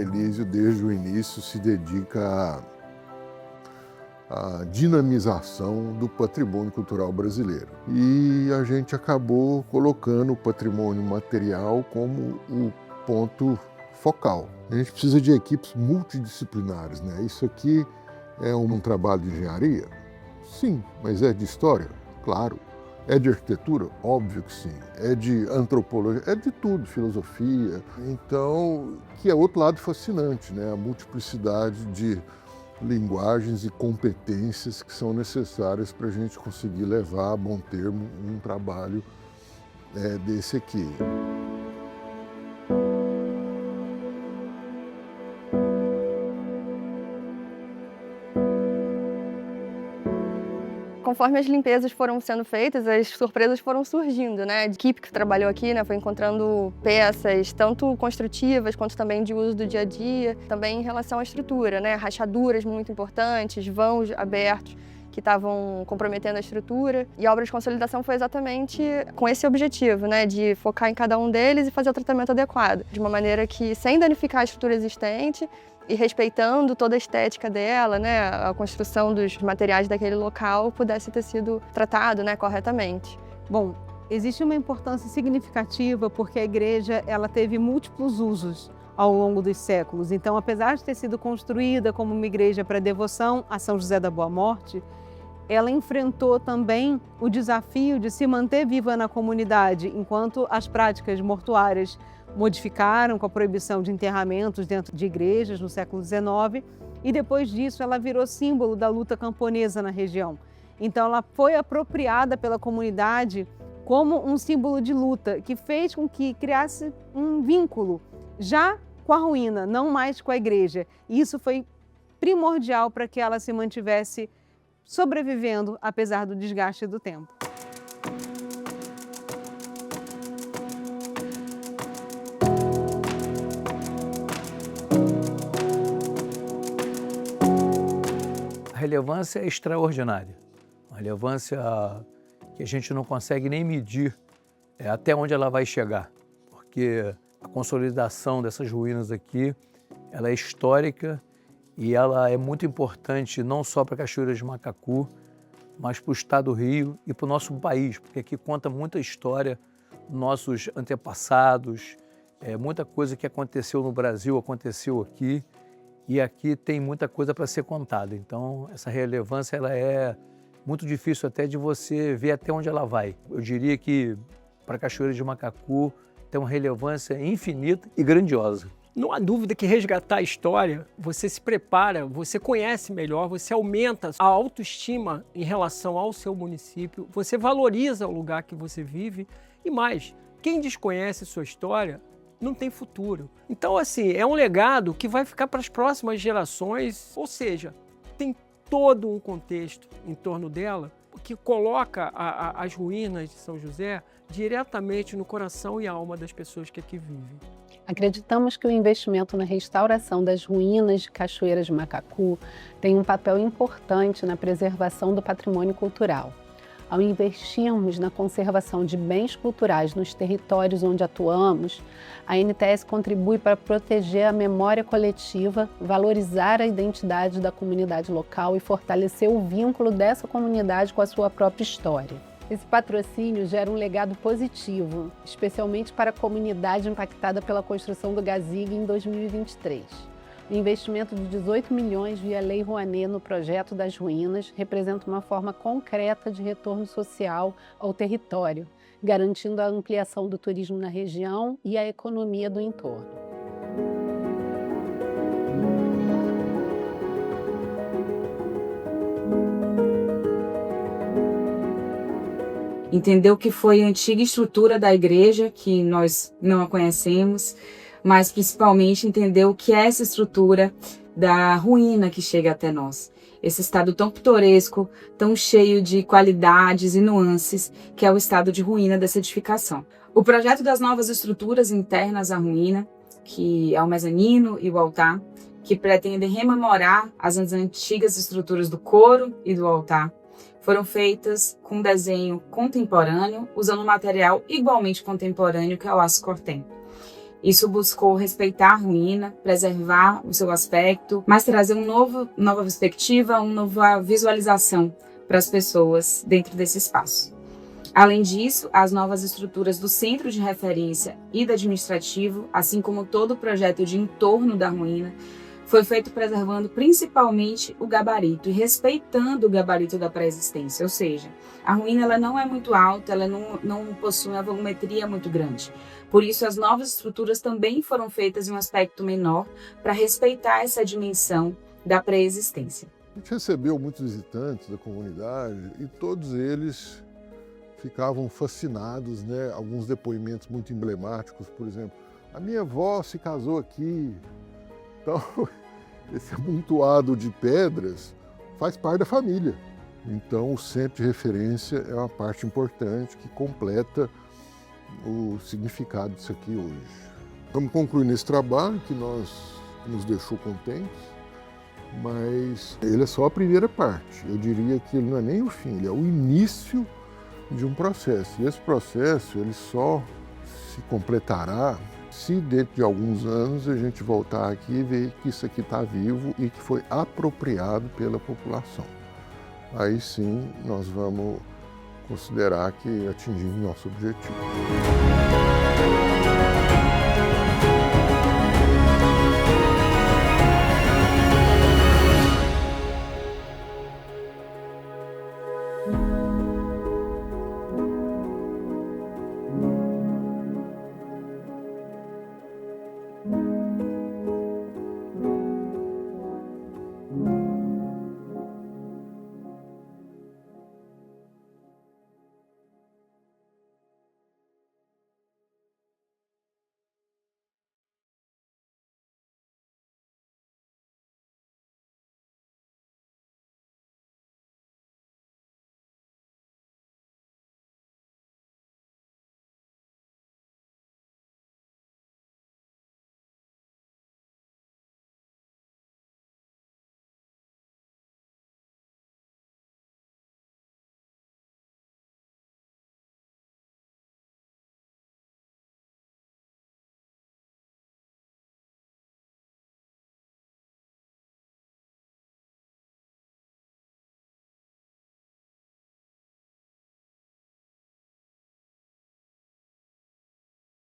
Elísio, desde o início, se dedica à dinamização do patrimônio cultural brasileiro. E a gente acabou colocando o patrimônio material como o ponto focal. A gente precisa de equipes multidisciplinares, né? Isso aqui é um trabalho de engenharia? Sim, mas é de história? Claro. É de arquitetura? Óbvio que sim. É de antropologia? É de tudo, filosofia. Então, que é outro lado fascinante, né? A multiplicidade de linguagens e competências que são necessárias para a gente conseguir levar a bom termo um trabalho desse aqui. Conforme as limpezas foram sendo feitas, as surpresas foram surgindo, né? A equipe que trabalhou aqui, né, foi encontrando peças tanto construtivas quanto também de uso do dia a dia, também em relação à estrutura, né? Rachaduras muito importantes, vãos abertos que estavam comprometendo a estrutura. E a obra de consolidação foi exatamente com esse objetivo, né, de focar em cada um deles e fazer o tratamento adequado, de uma maneira que, sem danificar a estrutura existente, e respeitando toda a estética dela, né, a construção dos materiais daquele local pudesse ter sido tratado, né, corretamente. Bom, existe uma importância significativa porque a igreja ela teve múltiplos usos ao longo dos séculos. Então, apesar de ter sido construída como uma igreja para devoção a São José da Boa Morte, ela enfrentou também o desafio de se manter viva na comunidade, enquanto as práticas mortuárias modificaram com a proibição de enterramentos dentro de igrejas no século XIX, e depois disso ela virou símbolo da luta camponesa na região. Então ela foi apropriada pela comunidade como um símbolo de luta, que fez com que criasse um vínculo já com a ruína, não mais com a igreja. E isso foi primordial para que ela se mantivesse sobrevivendo, apesar do desgaste do tempo. A relevância é extraordinária, uma relevância que a gente não consegue nem medir até onde ela vai chegar, porque a consolidação dessas ruínas aqui, ela é histórica e ela é muito importante não só para Cachoeiras de Macacu, mas para o estado do Rio e para o nosso país, porque aqui conta muita história, nossos antepassados, muita coisa que aconteceu no Brasil aconteceu aqui. E aqui tem muita coisa para ser contada, então essa relevância ela é muito difícil até de você ver até onde ela vai. Eu diria que para Cachoeiras de Macacu tem uma relevância infinita e grandiosa. Não há dúvida que resgatar a história, você se prepara, você conhece melhor, você aumenta a autoestima em relação ao seu município, você valoriza o lugar que você vive e mais, quem desconhece sua história não tem futuro. Então, assim, é um legado que vai ficar para as próximas gerações, ou seja, tem todo um contexto em torno dela que coloca as ruínas de São José diretamente no coração e alma das pessoas que aqui vivem. Acreditamos que o investimento na restauração das ruínas de Cachoeiras de Macacu tem um papel importante na preservação do patrimônio cultural. Ao investirmos na conservação de bens culturais nos territórios onde atuamos, a NTS contribui para proteger a memória coletiva, valorizar a identidade da comunidade local e fortalecer o vínculo dessa comunidade com a sua própria história. Esse patrocínio gera um legado positivo, especialmente para a comunidade impactada pela construção do GAZIG em 2023. O investimento de 18 milhões via Lei Rouanet no projeto das ruínas representa uma forma concreta de retorno social ao território, garantindo a ampliação do turismo na região e a economia do entorno. Entender o que foi a antiga estrutura da igreja, que nós não a conhecemos, mas principalmente entender o que é essa estrutura da ruína que chega até nós. Esse estado tão pitoresco, tão cheio de qualidades e nuances, que é o estado de ruína dessa edificação. O projeto das novas estruturas internas à ruína, que é o mezanino e o altar, que pretendem rememorar as antigas estruturas do coro e do altar, foram feitas com desenho contemporâneo, usando um material igualmente contemporâneo, que é o aço cortem. Isso buscou respeitar a ruína, preservar o seu aspecto, mas trazer nova perspectiva, uma nova visualização para as pessoas dentro desse espaço. Além disso, as novas estruturas do centro de referência e do administrativo, assim como todo o projeto de entorno da ruína, foi feito preservando principalmente o gabarito e respeitando o gabarito da pré-existência, ou seja, a ruína ela não é muito alta, ela não possui uma volumetria muito grande. Por isso, as novas estruturas também foram feitas em um aspecto menor para respeitar essa dimensão da pré-existência. A gente recebeu muitos visitantes da comunidade e todos eles ficavam fascinados, né? Alguns depoimentos muito emblemáticos, por exemplo, a minha avó se casou aqui. Então, esse amontoado de pedras faz parte da família. Então, o centro de referência é uma parte importante que completa o significado disso aqui hoje. Vamos concluir nesse trabalho que nos deixou contentes, mas ele é só a primeira parte. Eu diria que ele não é nem o fim, ele é o início de um processo. E esse processo ele só se completará se dentro de alguns anos a gente voltar aqui e ver que isso aqui está vivo e que foi apropriado pela população. Aí sim nós vamos considerar que atingimos nosso objetivo.